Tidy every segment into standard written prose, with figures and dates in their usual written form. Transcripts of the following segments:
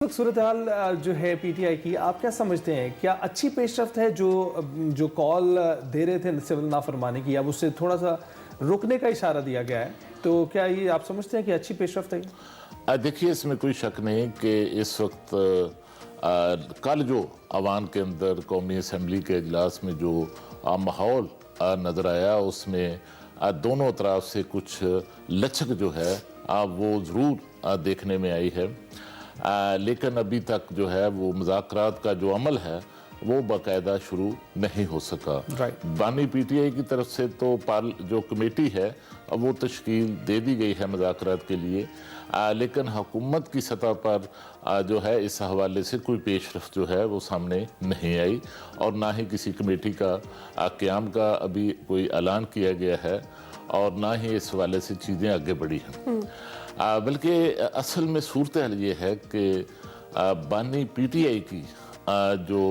सूरत हाल जो है पीटीआई की, आप क्या समझते हैं? क्या अच्छी पेशरफ्त है जो कॉल दे रहे थे सिविल नाफरमानी की, अब उससे थोड़ा सा रुकने का इशारा दिया गया है, तो क्या ये आप समझते हैं कि अच्छी पेशरफ्त है? देखिए, इसमें कोई शक नहीं कि इस वक्त कल जो अवान के अंदर कौमी असम्बली के इजलास में जो माहौल नज़र आया, उसमें दोनों तरफ से कुछ लचक जो है वो ज़रूर देखने में आई है। लेकिन अभी तक जो है वो मुज़ाकरात का जो अमल है वो बाकायदा शुरू नहीं हो सका। बानी पीटीआई की तरफ से तो जो कमेटी है वो तश्कील दे दी गई है मुज़ाकरात के लिए, लेकिन हुकूमत की सतह पर जो है इस हवाले से कोई पेशरफ्त जो है वो सामने नहीं आई, और ना ही किसी कमेटी का क़याम का अभी कोई ऐलान किया गया है, और ना ही इस हवाले से चीज़ें आगे बढ़ी हैं। बल्कि असल में सूरत हाल ये है कि बानी पीटीआई की जो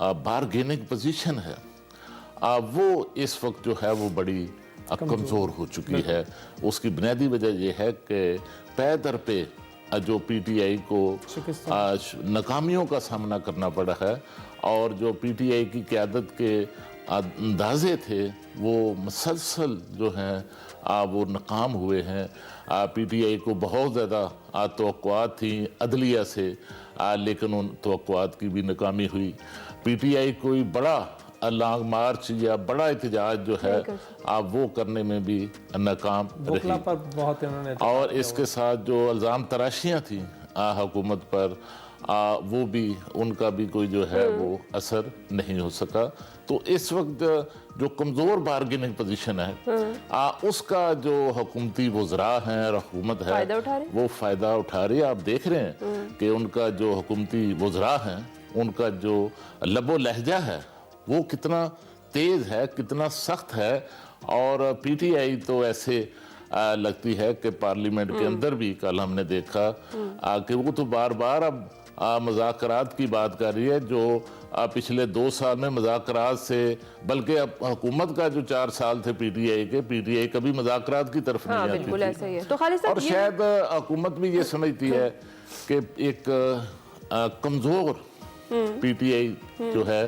बारगेनिंग पोजीशन है वो इस वक्त जो है वो बड़ी कमज़ोर हो चुकी है। उसकी बुनियादी वजह यह है कि पै दर पे जो पीटीआई को नाकामियों का सामना करना पड़ा है, और जो पीटीआई की क़यादत के अंदाजे थे वो मुसलसल जो हैं वो नाकाम हुए हैं। पीटीआई को बहुत ज़्यादा तवक्कुआत थी अदलिया से, लेकिन उन तवक्कुआत की भी नाकामी हुई। पीटीआई कोई बड़ा लॉन्ग मार्च या बड़ा एहतजाज जो है वो करने में भी नाकाम रही, और इसके साथ जो इल्ज़ाम तराशियाँ थी हुकूमत पर वो भी, उनका भी कोई जो है वो असर नहीं हो सका। तो इस वक्त जो कमज़ोर बारगेनिंग पोजीशन है उसका जो हुकूमती वज़रा हैं और हुकूमत है वो फ़ायदा उठा रही है। आप देख रहे हैं कि उनका जो हुकूमती वज़रा हैं उनका जो लबो लहजा है वो कितना तेज़ है, कितना सख्त है, और पीटीआई तो ऐसे लगती है कि पार्लियामेंट के अंदर भी कल हमने देखा कि वो तो बार बार अब मुज़ाकरात की बात कर रही है, जो पिछले 2 साल में मुज़ाकरात से, बल्कि अब हुकूमत का जो 4 साल थे पीटीआई कभी मुज़ाकरात की तरफ नहीं आती थी। ऐसा ही है। तो और शायद हुकूमत भी ये समझती है कि एक कमज़ोर पीटीआई जो है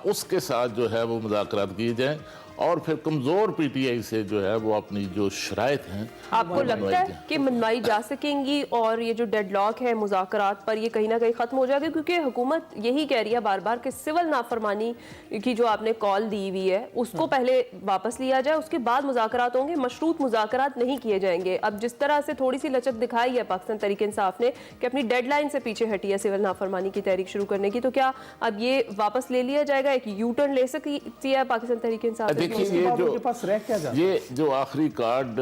उसके साथ जो है वो मुज़ाकरात किए जाएं, और फिर कमज़ोर पीटीआई से जो है वो अपनी जो शराइत हैं। आपको लगता है कि मनवाई जा सकेंगी और ये जो डेडलॉक है मुज़ाकरात पर, ये कहीं ना कहीं ख़त्म हो जाएगा? क्योंकि हुकूमत यही कह रही है बार बार कि सिविल नाफरमानी की जो आपने कॉल दी हुई है उसको पहले वापस लिया जाए, उसके बाद मुज़ाकरात होंगे, मशरूत मुज़ाकरात नहीं किए जाएंगे। अब जिस तरह से थोड़ी सी लचक दिखाई है पाकिस्तान तहरीक इंसाफ ने कि अपनी डेडलाइन से पीछे हटी है सिविल नाफरमानी की तहरीक शुरू करने की, तो क्या अब ये वापस ले लिया जाएगा? एक यू टर्न ले सकती है पाकिस्तान तहरीक इंसाफ? ये जो आखिरी कार्ड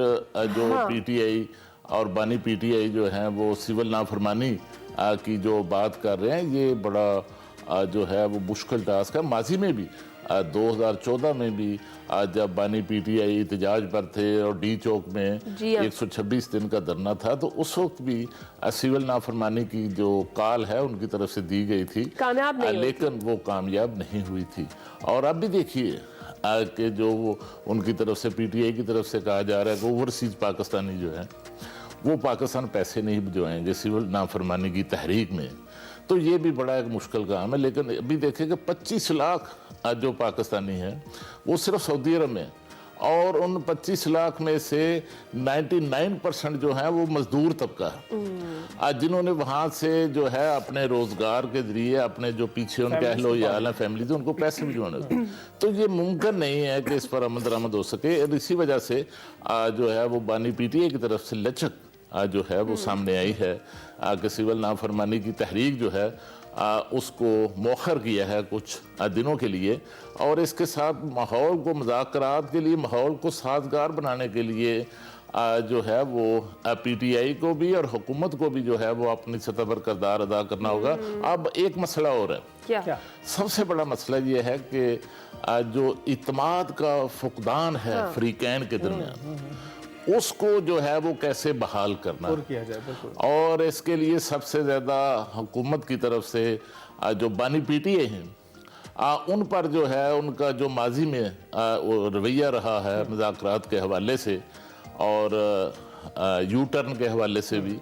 जो पीटीआई और बानी पीटीआई जो हैं वो सिविल नाफरमानी की जो बात कर रहे हैं, ये बड़ा जो है वो मुश्किल टास्क है। माजी में भी 2014 में भी जब बानी पीटीआई एहतजाज पर थे और डी चौक में 126 दिन का धरना था, तो उस वक्त भी सिविल नाफरमानी की जो कॉल है उनकी तरफ से दी गई थी, लेकिन वो कामयाब नहीं हुई थी। और अब भी देखिए कि जो वो उनकी तरफ से पीटीआई की तरफ से कहा जा रहा है कि ओवरसीज पाकिस्तानी जो है वो पाकिस्तान पैसे नहीं भिजवाएंगे सिविल नाफरमानी की तहरीक में, तो ये भी बड़ा एक मुश्किल काम है। लेकिन अभी देखें कि 25 लाख जो पाकिस्तानी हैं वो सिर्फ सऊदी अरब में, और उन 25 लाख में से 99% जो है वो मजदूर तबका है, जिन्होंने वहाँ से जो है अपने रोज़गार के ज़रिए अपने जो पीछे उनके अहलो याल हैं, फैमिली थी, उनको पैसे भिजवाने। तो ये मुमकिन नहीं है कि इस पर अमल दरामद हो सके, और इसी वजह से जो है वो बानी पीटीआई की तरफ से लचक जो है वो सामने आई है कि सिविल नाफरमानी की तहरीक जो है उसको मौखर किया है कुछ दिनों के लिए, और इसके साथ माहौल को मुज़ाकरात के लिए, माहौल को साजगार बनाने के लिए जो है वो पीटीआई को भी और हुकूमत को भी जो है वो अपनी सतह पर किरदार अदा करना होगा। अब एक मसला और है, क्या? सबसे बड़ा मसला ये है कि जो इत्मीद का फुकदान है फरीकैन के दरमियान, उसको जो है वो कैसे बहाल करना किया जाए, और इसके लिए सबसे ज़्यादा हुकूमत की तरफ से जो बानी पीटीआई हैं उन पर जो है उनका जो माजी में रवैया रहा है मुज़ाकरात के हवाले से और यू टर्न के हवाले से भी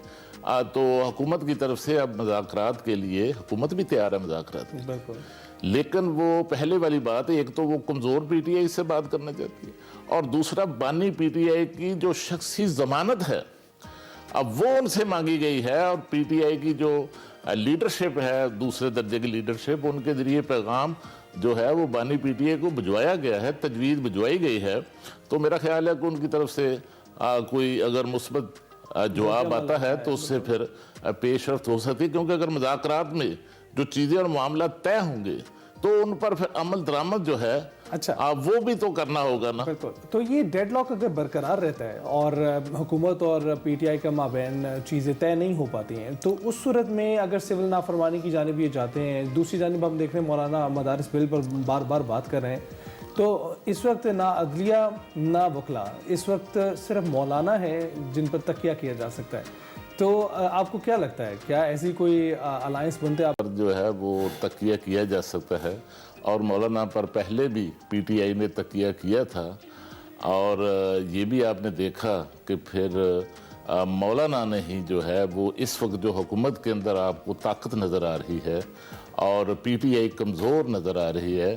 तो हुकूमत की तरफ से अब मुज़ाकरात के लिए हुकूमत भी तैयार है मुज़ाकरात के लिए। बिल्कुल। लेकिन वो पहले वाली बात, एक तो वो कमज़ोर पीटीआई से बात करना चाहती है और दूसरा बानी पीटीआई की जो शख्सी ज़मानत है अब वो उनसे मांगी गई है, और पीटीआई की जो लीडरशिप है, दूसरे दर्जे की लीडरशिप, उनके ज़रिए पैगाम जो है वो बानी पीटीआई को भिजवाया गया है, तजवीज़ भिजवाई गई है। तो मेरा ख्याल है कि उनकी तरफ से कोई अगर मुस्बत जवाब आता है तो उससे फिर पेशरफ्त हो सकती है, क्योंकि अगर मुज़ाकरात में जो चीज़ें और मामला तय होंगे तो उन पर फिर अमल दरामद जो है अच्छा वो भी तो करना होगा ना। बिल्कुल। तो ये डेडलॉक अगर बरकरार रहता है और हुकूमत और पीटीआई का माबैन चीज़ें तय नहीं हो पाती हैं, तो उस सूरत में अगर सिविल नाफरमानी की जानिब ये जाते हैं, दूसरी जानिब हम देख रहे हैं मौलाना मदारिस बिल पर बार बार बात कर रहे हैं, तो इस वक्त ना अदलिया ना वकला, इस वक्त सिर्फ मौलाना है जिन पर तकिया किया जा सकता है। तो आपको क्या लगता है, क्या ऐसी कोई अलायंस बनते आप पर जो है वो तकिया किया जा सकता है, और मौलाना पर पहले भी पीटीआई ने तकिया किया था, और ये भी आपने देखा कि फिर मौलाना ने ही जो है वो इस वक्त जो हुकूमत के अंदर आपको ताकत नज़र आ रही है और पीटीआई कमज़ोर नज़र आ रही है,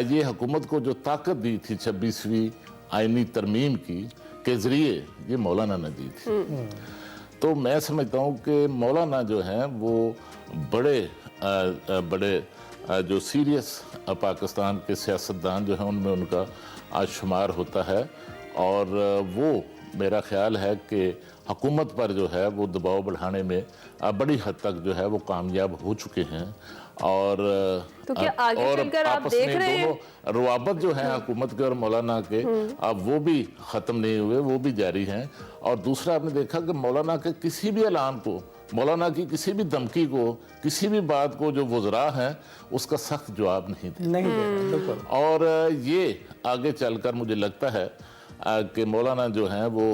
ये हुकूमत को जो ताकत दी थी 26वीं आइनी तरमीम की के ज़रिए ये मौलाना ने दी थी। तो मैं समझता हूँ कि मौलाना जो हैं वो बड़े जो सीरियस पाकिस्तान के सियासतदान जो हैं उनमें उनका आज शुमार होता है, और वो मेरा ख्याल है कि हुकूमत पर जो है वो दबाव बढ़ाने में बड़ी हद तक जो है वो कामयाब हो चुके हैं। और तो क्या आगे चलकर आप आपस देख में रहे हैं दोनों रवाबत जो है हुकूमत के और मौलाना के अब वो भी ख़त्म नहीं हुए, वो भी जारी हैं। और दूसरा आपने देखा कि मौलाना के किसी भी ऐलान को, मौलाना की किसी भी धमकी को, किसी भी बात को जो वज़रा हैं उसका सख्त जवाब नहीं देते। नहीं दे बिल्कुल। और ये आगे चलकर मुझे लगता है कि मौलाना जो हैं वो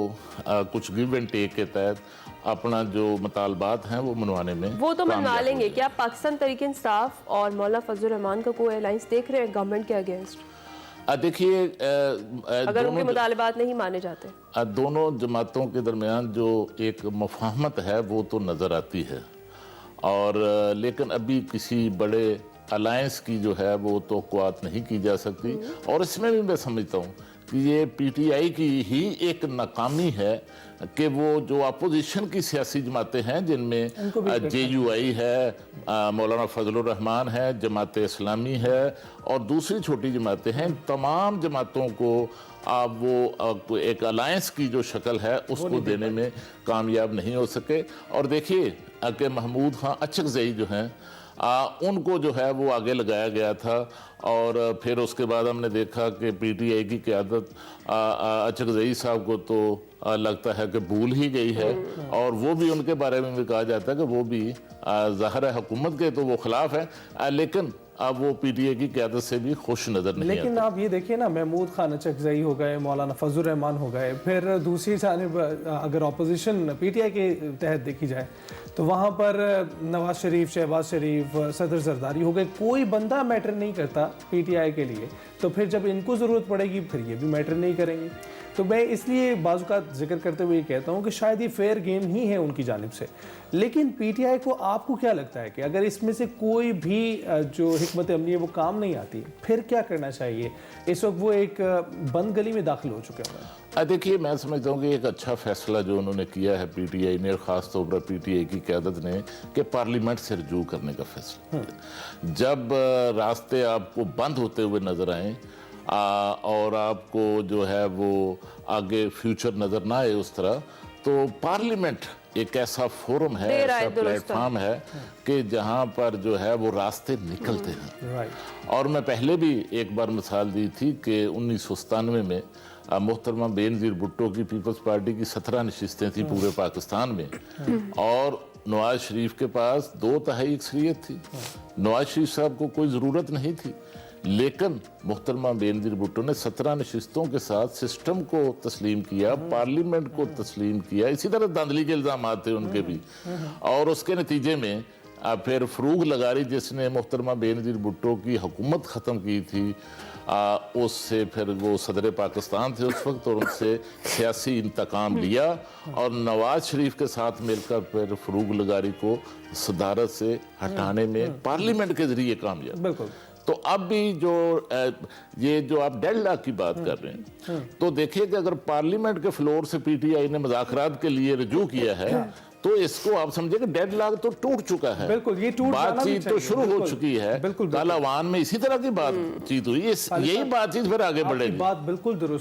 कुछ गिव एंड टेक के तहत अपना जो मुतालबात हैं वो मनवाने में वो तो मनवा कामयाब लेंगे। हो क्या पाकिस्तान तहरीक इंसाफ और मौलाना फजल रहमान का कोई अलायंस देख रहे हैं गवर्नमेंट के अगेंस्ट, देखिए अगर उनके मुतालबात नहीं माने जाते? दोनों जमातों के दरमियान जो एक मुफाहमत है वो तो नज़र आती है, और लेकिन अभी किसी बड़े अलायंस की जो है वो तवक्कुआत नहीं की जा सकती। और इसमें भी मैं समझता हूँ कि ये पीटीआई की ही एक नाकामी है कि वो जो अपोजिशन की सियासी जमातें हैं जिनमें JUI है, मौलाना फजलुर रहमान है, जमात इस्लामी है और दूसरी छोटी जमातें हैं, तमाम जमातों को वो एक अलायंस की जो शक्ल है उसको देने में कामयाब नहीं हो सके। और देखिए कि महमूद खां अचकज़ई जो हैं उनको जो है वो आगे लगाया गया था, और फिर उसके बाद हमने देखा कि पीटीआई की क़यादत अचकज़ई साहब को तो लगता है कि भूल ही गई है, और वो भी उनके बारे में भी कहा जाता है कि वो भी ज़ाहिर है हुकूमत के तो वो खिलाफ है, लेकिन अब वो पीटीआई की क़यादत से भी खुश नज़र नहीं लेकिन आता। आप ये देखिए ना, महमूद खान अचकज़ई हो गए, मौलाना फजल रहमान हो गए, फिर दूसरी जानिब अगर अपोजिशन पीटीआई के तहत देखी जाए तो वहाँ पर नवाज शरीफ, शहबाज शरीफ, सदर जरदारी हो गए, कोई बंदा मैटर नहीं करता पीटीआई के लिए। तो फिर जब इनको ज़रूरत पड़ेगी फिर ये भी मैटर नहीं करेंगे। तो मैं इसलिए बाज़-औक़ात जिक्र करते हुए ये कहता हूँ कि शायद ये फेयर गेम ही है उनकी जानिब से। लेकिन पीटीआई को आपको क्या लगता है कि अगर इसमें से कोई भी जो हिकमत अमली है वो काम नहीं आती, फिर क्या करना चाहिए? इस वक्त वो एक बंद गली में दाखिल हो चुके हैं। देखिए मैं समझता हूँ कि एक अच्छा फैसला जो उन्होंने किया है पीटीआई ने, ख़ास तौर पर पीटीआई की क़यादत ने, कि पार्लियामेंट से रजू करने का फैसला किया। जब रास्ते आपको बंद होते हुए नज़र आएँ और आपको जो है वो आगे फ्यूचर नज़र ना आए उस तरह, तो पार्लियामेंट एक ऐसा फोरम है, ऐसा प्लेटफॉर्म है कि जहाँ पर जो है वो रास्ते निकलते हैं। और मैं पहले भी एक बार मिसाल दी थी कि 1997 में मोहतरमा बेनज़ीर भुट्टो की पीपल्स पार्टी की 17 नशिस्तें थी पूरे पाकिस्तान में, और नवाज शरीफ के पास 2/3 अक्सरियत थी। नवाज शरीफ साहब को कोई ज़रूरत नहीं थी, लेकिन मोहतरमा बेनज़ीर भुट्टो ने 17 नशिस्तों के साथ सिस्टम को तस्लीम किया, पार्लियामेंट को तस्लीम किया। इसी तरह धांधली के इल्ज़ाम थे उनके भी, और उसके नतीजे में फिर फरूग लगारी जिसने मोहतरमा बेनज़ीर भुट्टो की हुकूमत ख़त्म की थी, उससे फिर वो सदर पाकिस्तान थे उस वक्त, और उनसे सियासी इंतकाम लिया और नवाज शरीफ के साथ मिलकर फिर फरूक लगारी को सदारत से हटाने में पार्लियामेंट के जरिए कामयाब। बिल्कुल। तो अब भी जो ये जो आप डेडलॉक की बात कर रहे हैं, तो देखिए कि अगर पार्लियामेंट के फ्लोर से पीटीआई ने मुज़ाकरात के लिए रजू किया है, तो इसको आप समझे कि डेडलॉक तो टूट चुका है। बिल्कुल, ये टूट जाना भी बातचीत तो चाहिए। शुरू हो बिल्कुल, चुकी है। बिल्कुल, कल अवान में इसी तरह की बातचीत हुई, यही बातचीत फिर आगे आपकी बढ़ेगी। बात बिल्कुल दुरुस्त